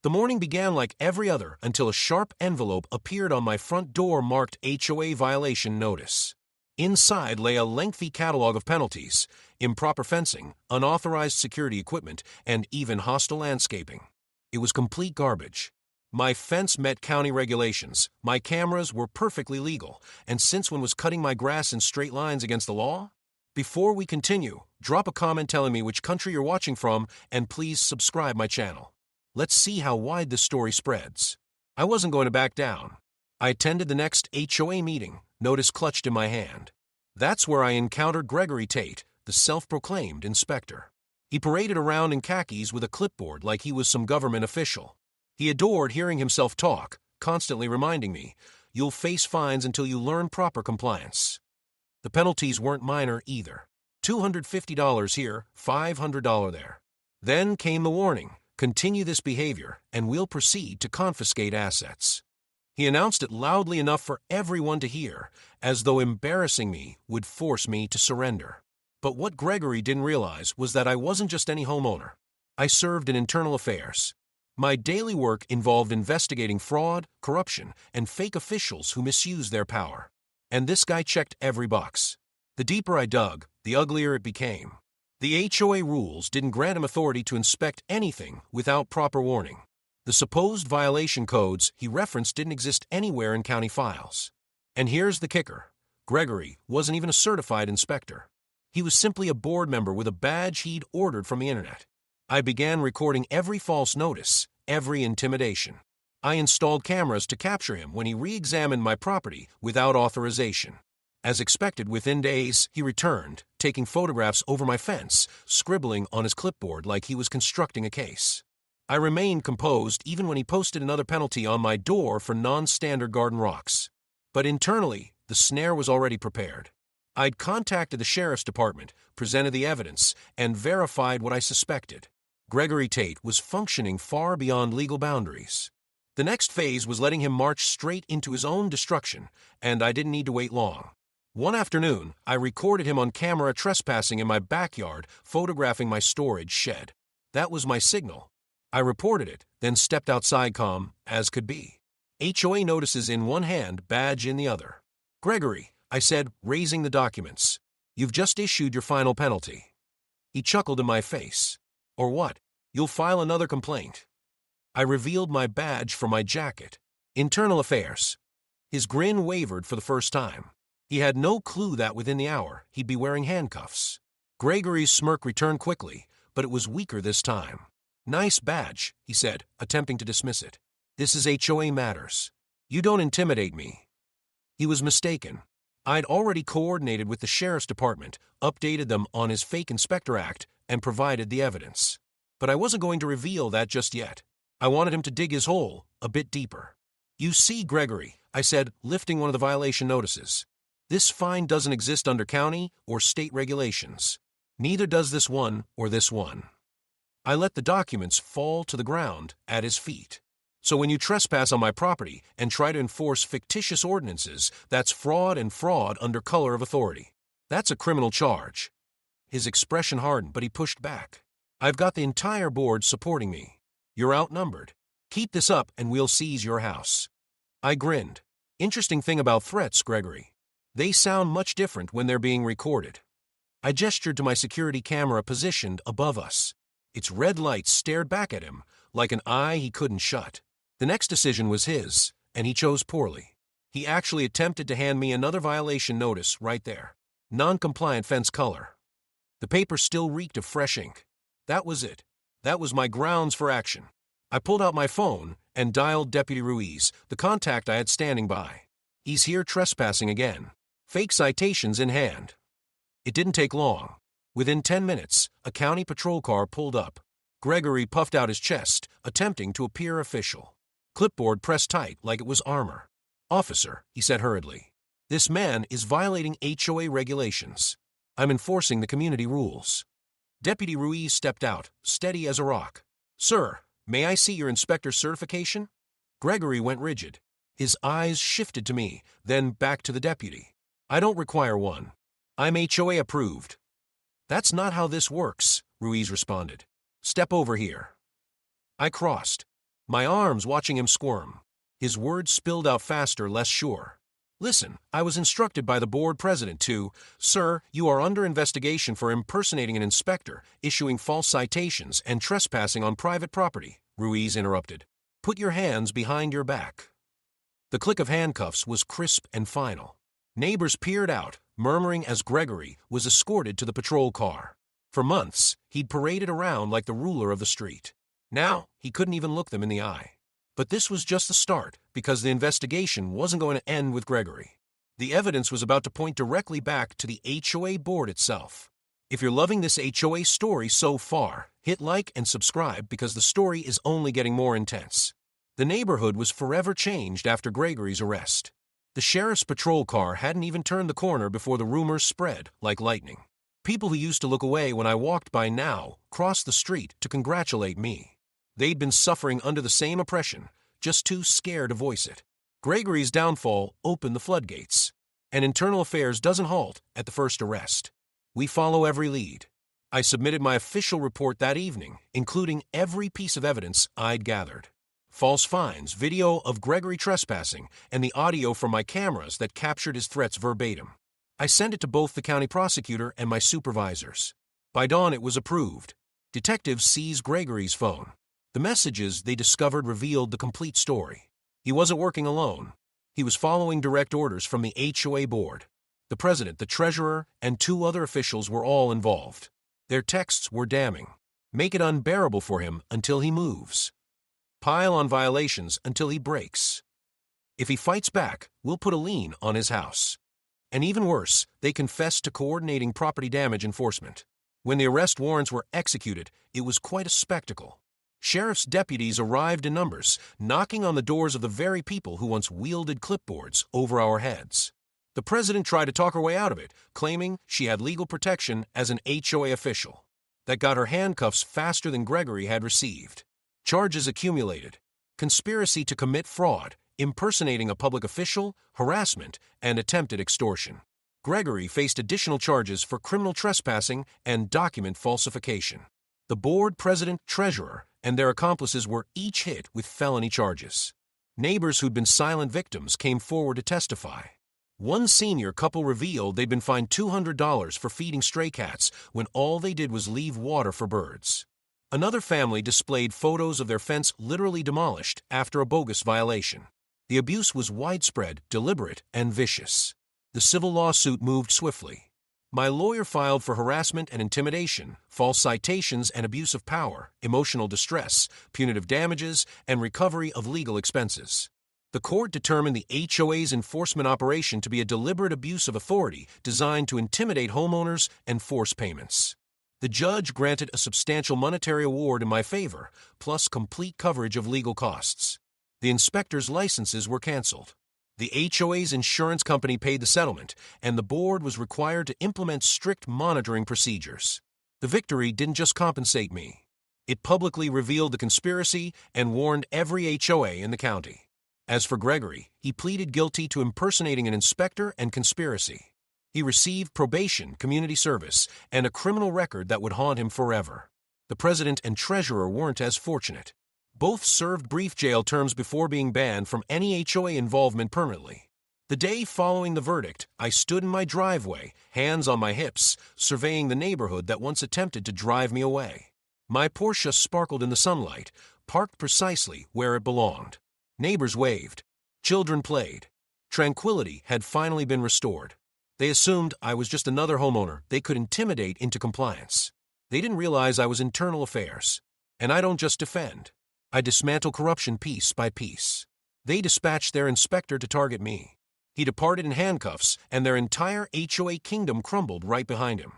The morning began like every other until a sharp envelope appeared on my front door marked HOA violation notice. Inside lay a lengthy catalog of penalties: improper fencing, unauthorized security equipment, and even hostile landscaping. It was complete garbage. My fence met county regulations, my cameras were perfectly legal, and since when was cutting my grass in straight lines against the law? Before we continue, drop a comment telling me which country you're watching from, and please subscribe my channel. Let's see how wide this story spreads. I wasn't going to back down. I attended the next HOA meeting, notice clutched in my hand. That's where I encountered Gregory Tate, the self-proclaimed inspector. He paraded around in khakis with a clipboard like he was some government official. He adored hearing himself talk, constantly reminding me, "You'll face fines until you learn proper compliance." The penalties weren't minor either. $250 here, $500 there. Then came the warning: continue this behavior, and we'll proceed to confiscate assets. He announced it loudly enough for everyone to hear, as though embarrassing me would force me to surrender. But what Gregory didn't realize was that I wasn't just any homeowner. I served in internal affairs. My daily work involved investigating fraud, corruption, and fake officials who misuse their power. And this guy checked every box. The deeper I dug, the uglier it became. The HOA rules didn't grant him authority to inspect anything without proper warning. The supposed violation codes he referenced didn't exist anywhere in county files. And here's the kicker: Gregory wasn't even a certified inspector. He was simply a board member with a badge he'd ordered from the internet. I began recording every false notice, every intimidation. I installed cameras to capture him when he re-examined my property without authorization. As expected, within days, he returned, taking photographs over my fence, scribbling on his clipboard like he was constructing a case. I remained composed even when he posted another penalty on my door for non-standard garden rocks. But internally, the snare was already prepared. I'd contacted the sheriff's department, presented the evidence, and verified what I suspected. Gregory Tate was functioning far beyond legal boundaries. The next phase was letting him march straight into his own destruction, and I didn't need to wait long. One afternoon, I recorded him on camera trespassing in my backyard, photographing my storage shed. That was my signal. I reported it, then stepped outside calm as could be. HOA notices in one hand, badge in the other. "Gregory," I said, raising the documents, "you've just issued your final penalty." He chuckled in my face. "Or what? You'll file another complaint." I revealed my badge from my jacket. Internal affairs. His grin wavered for the first time. He had no clue that within the hour he'd be wearing handcuffs. Gregory's smirk returned quickly, but it was weaker this time. "Nice badge," he said, attempting to dismiss it. "This is HOA matters. You don't intimidate me." He was mistaken. I'd already coordinated with the sheriff's department, updated them on his fake inspector act, and provided the evidence. But I wasn't going to reveal that just yet. I wanted him to dig his hole a bit deeper. "You see, Gregory," I said, lifting one of the violation notices, "this fine doesn't exist under county or state regulations. Neither does this one or this one." I let the documents fall to the ground at his feet. "So when you trespass on my property and try to enforce fictitious ordinances, that's fraud, and fraud under color of authority. That's a criminal charge." His expression hardened, but he pushed back. "I've got the entire board supporting me. You're outnumbered. Keep this up and we'll seize your house." I grinned. "Interesting thing about threats, Gregory. They sound much different when they're being recorded." I gestured to my security camera positioned above us. Its red lights stared back at him like an eye he couldn't shut. The next decision was his, and he chose poorly. He actually attempted to hand me another violation notice right there. Non-compliant fence color. The paper still reeked of fresh ink. That was it. That was my grounds for action. I pulled out my phone and dialed Deputy Ruiz, the contact I had standing by. "He's here trespassing again. Fake citations in hand." It didn't take long. Within 10 minutes, a county patrol car pulled up. Gregory puffed out his chest, attempting to appear official. Clipboard pressed tight like it was armor. "Officer," he said hurriedly, "this man is violating HOA regulations. I'm enforcing the community rules." Deputy Ruiz stepped out, steady as a rock. "Sir, may I see your inspector's certification?" Gregory went rigid. His eyes shifted to me, then back to the deputy. "I don't require one. I'm HOA approved." "That's not how this works," Ruiz responded. "Step over here." I crossed. my arms watching him squirm. His words spilled out faster, less sure. Listen, I was instructed by the board president to, Sir, you are under investigation for impersonating an inspector, issuing false citations, and trespassing on private property, Ruiz interrupted. Put your hands behind your back. The click of handcuffs was crisp and final. Neighbors peered out, murmuring as Gregory was escorted to the patrol car. For months, he'd paraded around like the ruler of the street. Now, he couldn't even look them in the eye. But this was just the start, because the investigation wasn't going to end with Gregory. The evidence was about to point directly back to the HOA board itself. If you're loving this HOA story so far, hit like and subscribe because the story is only getting more intense. The neighborhood was forever changed after Gregory's arrest. The sheriff's patrol car hadn't even turned the corner before the rumors spread like lightning. People who used to look away when I walked by now crossed the street to congratulate me. They'd been suffering under the same oppression, just too scared to voice it. Gregory's downfall opened the floodgates, and internal affairs doesn't halt at the first arrest. We follow every lead. I submitted my official report that evening, including every piece of evidence I'd gathered. False fines, video of Gregory trespassing, and the audio from my cameras that captured his threats verbatim. I sent it to both the county prosecutor and my supervisors. By dawn, it was approved. Detectives seized Gregory's phone. The messages they discovered revealed the complete story. He wasn't working alone. He was following direct orders from the HOA board. The president, the treasurer, and 2 other officials were all involved. Their texts were damning. Make it unbearable for him until he moves. Pile on violations until he breaks. If he fights back, we'll put a lien on his house. And even worse, they confessed to coordinating property damage enforcement. When the arrest warrants were executed, it was quite a spectacle. Sheriff's deputies arrived in numbers, knocking on the doors of the very people who once wielded clipboards over our heads. The president tried to talk her way out of it, claiming she had legal protection as an HOA official. That got her handcuffs faster than Gregory had received. Charges accumulated: conspiracy to commit fraud, impersonating a public official, harassment, and attempted extortion. Gregory faced additional charges for criminal trespassing and document falsification. The board president, treasurer, and their accomplices were each hit with felony charges. Neighbors who'd been silent victims came forward to testify. One senior couple revealed they'd been fined $200 for feeding stray cats when all they did was leave water for birds. Another family displayed photos of their fence literally demolished after a bogus violation. The abuse was widespread, deliberate, and vicious. The civil lawsuit moved swiftly. My lawyer filed for harassment and intimidation, false citations and abuse of power, emotional distress, punitive damages, and recovery of legal expenses. The court determined the HOA's enforcement operation to be a deliberate abuse of authority designed to intimidate homeowners and force payments. The judge granted a substantial monetary award in my favor, plus complete coverage of legal costs. The inspectors' licenses were canceled. The HOA's insurance company paid the settlement, and the board was required to implement strict monitoring procedures. The victory didn't just compensate me. It publicly revealed the conspiracy and warned every HOA in the county. As for Gregory, he pleaded guilty to impersonating an inspector and conspiracy. He received probation, community service, and a criminal record that would haunt him forever. The president and treasurer weren't as fortunate. Both served brief jail terms before being banned from any HOA involvement permanently. The day following the verdict, I stood in my driveway, hands on my hips, surveying the neighborhood that once attempted to drive me away. My Porsche sparkled in the sunlight, parked precisely where it belonged. Neighbors waved. Children played. Tranquility had finally been restored. They assumed I was just another homeowner they could intimidate into compliance. They didn't realize I was internal affairs. And I don't just defend. I dismantle corruption piece by piece. They dispatched their inspector to target me. He departed in handcuffs, and their entire HOA kingdom crumbled right behind him.